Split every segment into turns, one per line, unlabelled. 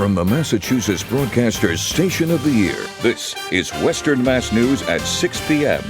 From the Massachusetts Broadcasters Station of the Year, this is Western Mass News at 6 p.m.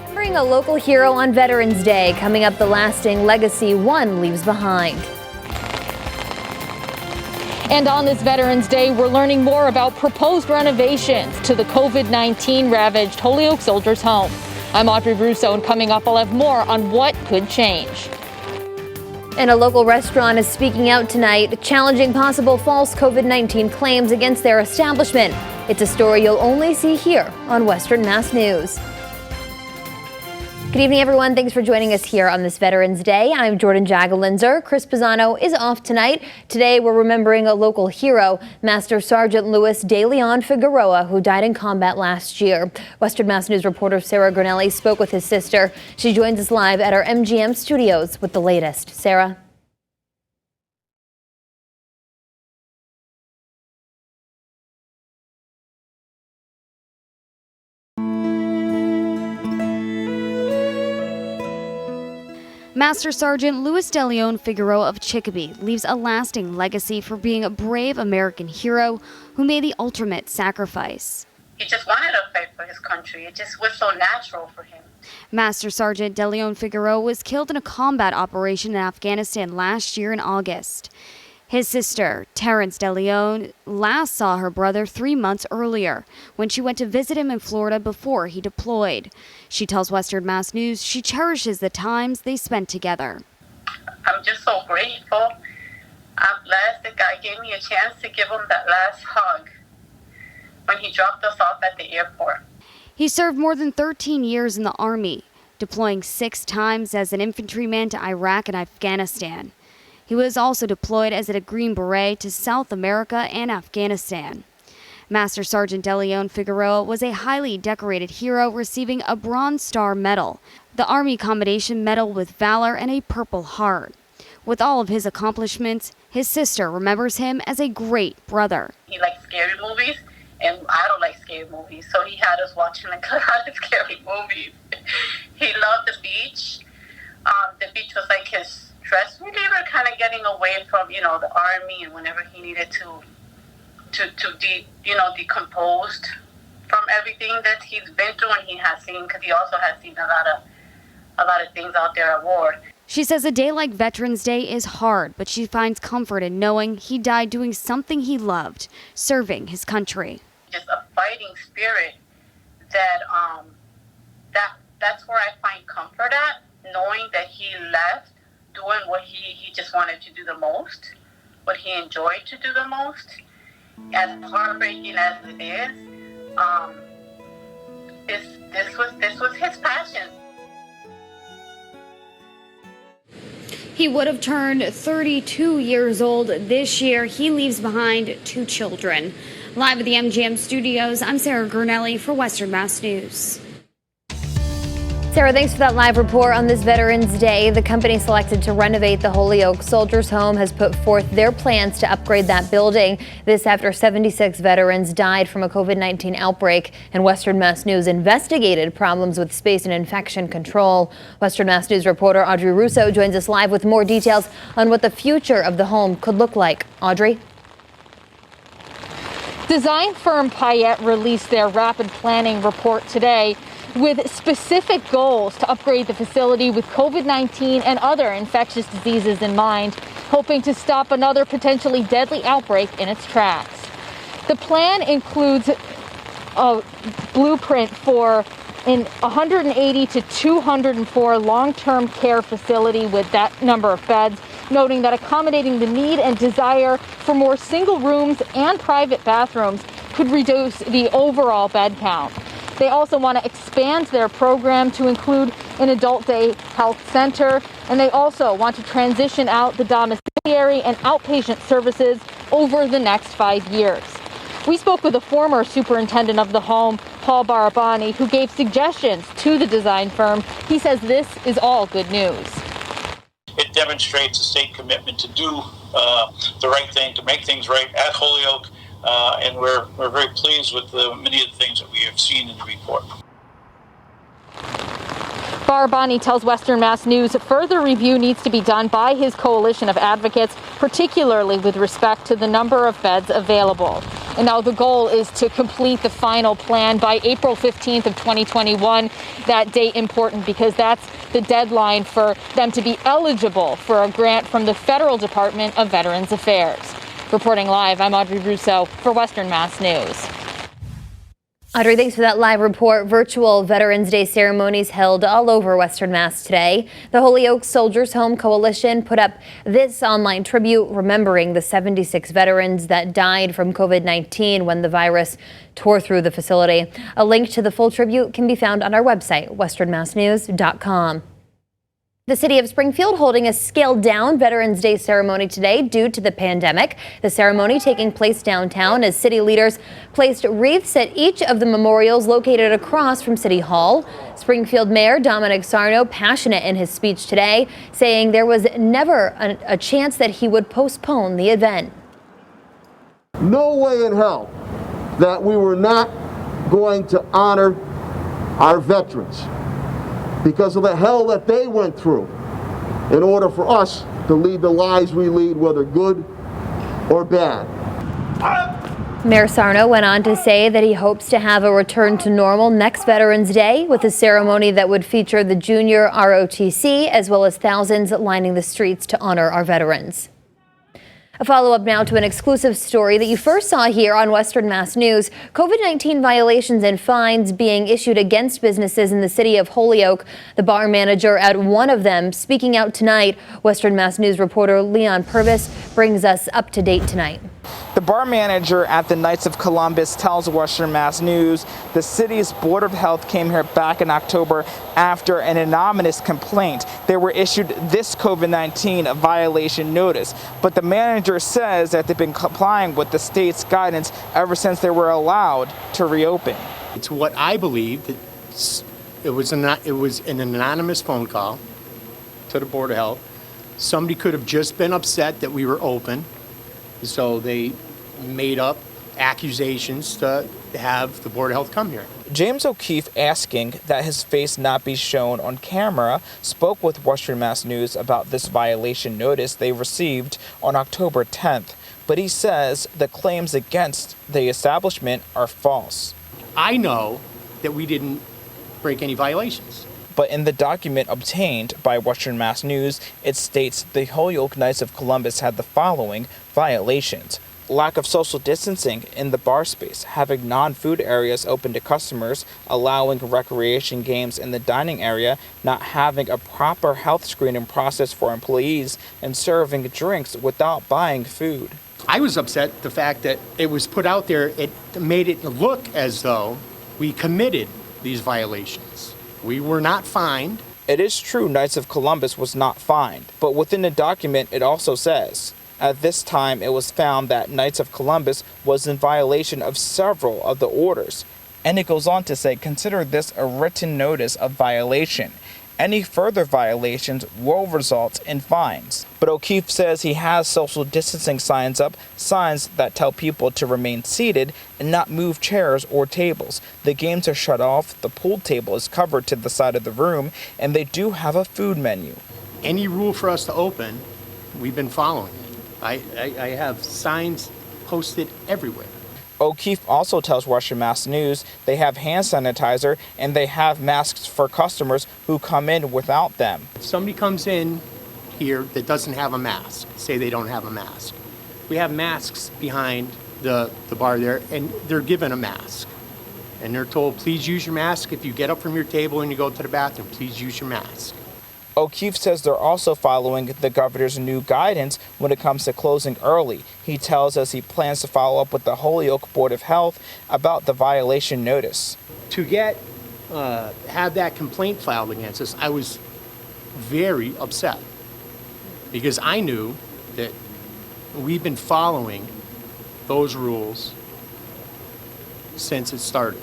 Remembering a local hero on Veterans Day, coming up the lasting legacy one leaves behind.
And on this Veterans Day, we're learning more about proposed renovations to the COVID-19 ravaged Holyoke Soldiers Home. I'm Audrey Russo, and coming up, I'll have more on what could change.
And a local restaurant is speaking out tonight, challenging possible false COVID-19 claims against their establishment. It's a story you'll only see here on Western Mass News. Good evening, everyone. Thanks for joining us here on this Veterans Day. I'm Jordyn Jagolinzer. Chris Pisano is off tonight. Today, we're remembering a local hero, Master Sergeant Louis De Leon Figueroa, who died in combat last year. Western Mass News reporter Sarah Granelli spoke with his sister. She joins us live at our MGM studios with the latest. Sarah?
Master Sergeant Louis De Leon Figueroa of Chicopee leaves a lasting legacy for being a brave American hero who made the ultimate sacrifice.
He just wanted to fight for his country. It just was so natural for him.
Master Sergeant De Leon Figueroa was killed in a combat operation in Afghanistan last year in August. His sister, Terrence De Leon, last saw her brother 3 months earlier when she went to visit him in Florida before he deployed. She tells Western Mass News she cherishes the times they spent together.
I'm just so grateful. I'm blessed that God gave me a chance to give him that last hug when he dropped us off at the airport.
He served more than 13 years in the Army, deploying 6 times as an infantryman to Iraq and Afghanistan. He was also deployed as a Green Beret to South America and Afghanistan. Master Sergeant De Leon Figueroa was a highly decorated hero receiving a Bronze Star Medal, the Army Commendation Medal with Valor, and a Purple Heart. With all of his accomplishments, his sister remembers him as a great brother.
He liked scary movies, and I don't like scary movies, so he had us watching like a lot of scary movies. He loved the beach. The beach was like his stress reliever, kind of getting away from, the Army, and whenever he needed to decomposed from everything that he's been through and he has seen, because he also has seen a lot of things out there at war.
She says a day like Veterans Day is hard, but she finds comfort in knowing he died doing something he loved, serving his country.
Just a fighting spirit that's where I find comfort at, knowing that he left doing what he just wanted to do the most, what he enjoyed to do the most. As heartbreaking as it is, this was his passion.
He would have turned 32 years old this year. He leaves behind 2 children. Live at the MGM studios, I'm Sarah Granelli for Western Mass News.
Sarah, thanks for that live report on this Veterans Day. The company selected to renovate the Holyoke Soldiers Home has put forth their plans to upgrade that building. This after 76 veterans died from a COVID-19 outbreak, and Western Mass News investigated problems with space and infection control. Western Mass News reporter Audrey Russo joins us live with more details on what the future of the home could look like. Audrey?
Design firm Payette released their rapid planning report today with specific goals to upgrade the facility with COVID-19 and other infectious diseases in mind, hoping to stop another potentially deadly outbreak in its tracks. The plan includes a blueprint for an 180 to 204 long-term care facility with that number of beds, noting that accommodating the need and desire for more single rooms and private bathrooms could reduce the overall bed count. They also want to expand their program to include an adult day health center, and they also want to transition out the domiciliary and outpatient services over the next 5 years. We spoke with a former superintendent of the home, Paul Barabani, who gave suggestions to the design firm. He says this is all good news.
It demonstrates a state commitment to do the right thing, to make things right at Holyoke. And we're very pleased with many of the things that we have seen in the report.
Barabani tells Western Mass News further review needs to be done by his coalition of advocates, particularly with respect to the number of beds available. And now the goal is to complete the final plan by April 15th of 2021. That date important because that's the deadline for them to be eligible for a grant from the Federal Department of Veterans Affairs. Reporting live, I'm Audrey Russo for Western Mass News.
Audrey, thanks for that live report. Virtual Veterans Day ceremonies held all over Western Mass today. The Holyoke Soldiers Home Coalition put up this online tribute remembering the 76 veterans that died from COVID-19 when the virus tore through the facility. A link to the full tribute can be found on our website, westernmassnews.com. The city of Springfield holding a scaled-down Veterans Day ceremony today due to the pandemic. The ceremony taking place downtown as city leaders placed wreaths at each of the memorials located across from City Hall. Springfield Mayor Dominic Sarno passionate in his speech today, saying there was never a chance that he would postpone the event.
No way in hell that we were not going to honor our veterans, because of the hell that they went through in order for us to lead the lives we lead, whether good or bad.
Mayor Sarno went on to say that he hopes to have a return to normal next Veterans Day with a ceremony that would feature the junior ROTC as well as thousands lining the streets to honor our veterans. A follow-up now to an exclusive story that you first saw here on Western Mass News. COVID-19 violations and fines being issued against businesses in the city of Holyoke. The bar manager at one of them speaking out tonight. Western Mass News reporter Leon Purvis brings us up to date tonight.
The bar manager at the Knights of Columbus tells Western Mass News the city's Board of Health came here back in October after an anonymous complaint. They were issued this COVID-19 violation notice, but the manager says that they've been complying with the state's guidance ever since they were allowed to reopen.
It's what I believe that it was an anonymous phone call to the Board of Health. Somebody could have just been upset that we were open. So they made up accusations to have the Board of Health come here.
James O'Keefe, asking that his face not be shown on camera, spoke with Western Mass News about this violation notice they received on October 10th. But he says the claims against the establishment are false.
I know that we didn't break any violations.
But in the document obtained by Western Mass News, it states the Holyoke Knights of Columbus had the following violations: lack of social distancing in the bar space, having non-food areas open to customers, allowing recreation games in the dining area, not having a proper health screening process for employees, and serving drinks without buying food.
I was upset at the fact that it was put out there. It made it look as though we committed these violations. We were not fined.
It is true Knights of Columbus was not fined, but within the document it also says, at this time it was found that Knights of Columbus was in violation of several of the orders. And it goes on to say, consider this a written notice of violation. Any further violations will result in fines. But O'Keefe says he has social distancing signs up, signs that tell people to remain seated and not move chairs or tables. The games are shut off, the pool table is covered to the side of the room, and they do have a food menu.
Any rule for us to open, we've been following it. I have signs posted everywhere.
O'Keefe also tells Western Mass News they have hand sanitizer and they have masks for customers who come in without them.
If somebody comes in here that doesn't have a mask, say they don't have a mask, we have masks behind the bar there, and they're given a mask. And they're told, please use your mask. If you get up from your table and you go to the bathroom, please use your mask.
O'Keefe says they're also following the governor's new guidance when it comes to closing early. He tells us he plans to follow up with the Holyoke Board of Health about the violation notice.
To have that complaint filed against us, I was very upset because I knew that we've been following those rules since it started.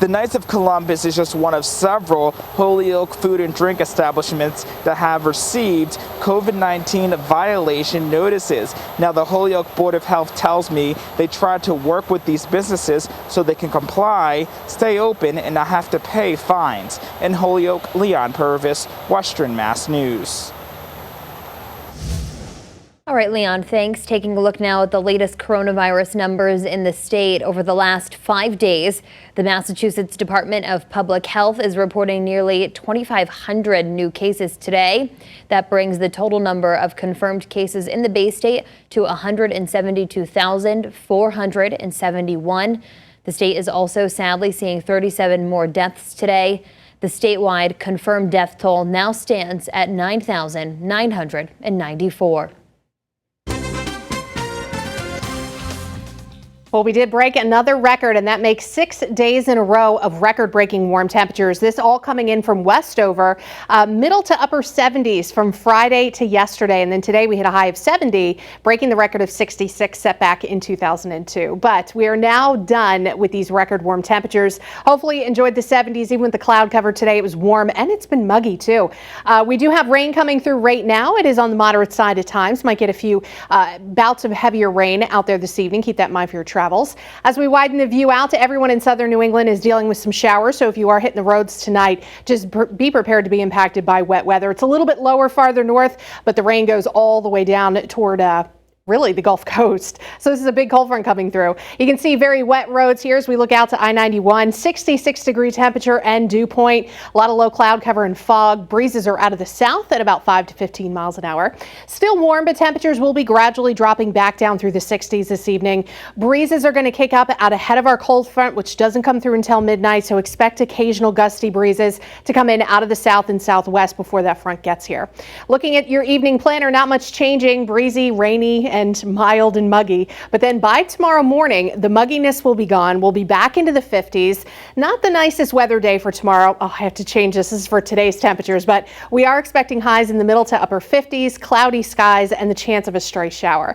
The Knights of Columbus is just one of several Holyoke food and drink establishments that have received COVID-19 violation notices. Now, the Holyoke Board of Health tells me they try to work with these businesses so they can comply, stay open, and not have to pay fines. In Holyoke, Leon Purvis, Western Mass News.
All right, Leon, thanks. Taking a look now at the latest coronavirus numbers in the state over the last 5 days. The Massachusetts Department of Public Health is reporting nearly 2,500 new cases today. That brings the total number of confirmed cases in the Bay State to 172,471. The state is also sadly seeing 37 more deaths today. The statewide confirmed death toll now stands at 9,994.
Well, we did break another record, and that makes 6 days in a row of record-breaking warm temperatures. This all coming in from Westover, middle to upper 70s from Friday to yesterday. And then today we hit a high of 70, breaking the record of 66 set back in 2002. But we are now done with these record warm temperatures. Hopefully you enjoyed the 70s, even with the cloud cover today. It was warm and it's been muggy too. We do have rain coming through right now. It is on the moderate side at times. Might get a few bouts of heavier rain out there this evening. Keep that in mind for your travels. As we widen the view out, to everyone in southern New England is dealing with some showers. So if you are hitting the roads tonight, just be prepared to be impacted by wet weather. It's a little bit lower farther north, but the rain goes all the way down toward really the Gulf Coast. So this is a big cold front coming through. You can see very wet roads here as we look out to I-91, 66-degree temperature and dew point. A lot of low cloud cover and fog. Breezes are out of the south at about 5 to 15 miles an hour. Still warm, but temperatures will be gradually dropping back down through the 60s this evening. Breezes are going to kick up out ahead of our cold front, which doesn't come through until midnight. So expect occasional gusty breezes to come in out of the south and southwest before that front gets here. Looking at your evening planner, not much changing. Breezy, rainy, and mild and muggy. But then by tomorrow morning, the mugginess will be gone. We'll be back into the 50s. Not the nicest weather day for tomorrow. Oh, I have to change this. This is for today's temperatures, but we are expecting highs in the middle to upper 50s, cloudy skies, and the chance of a stray shower.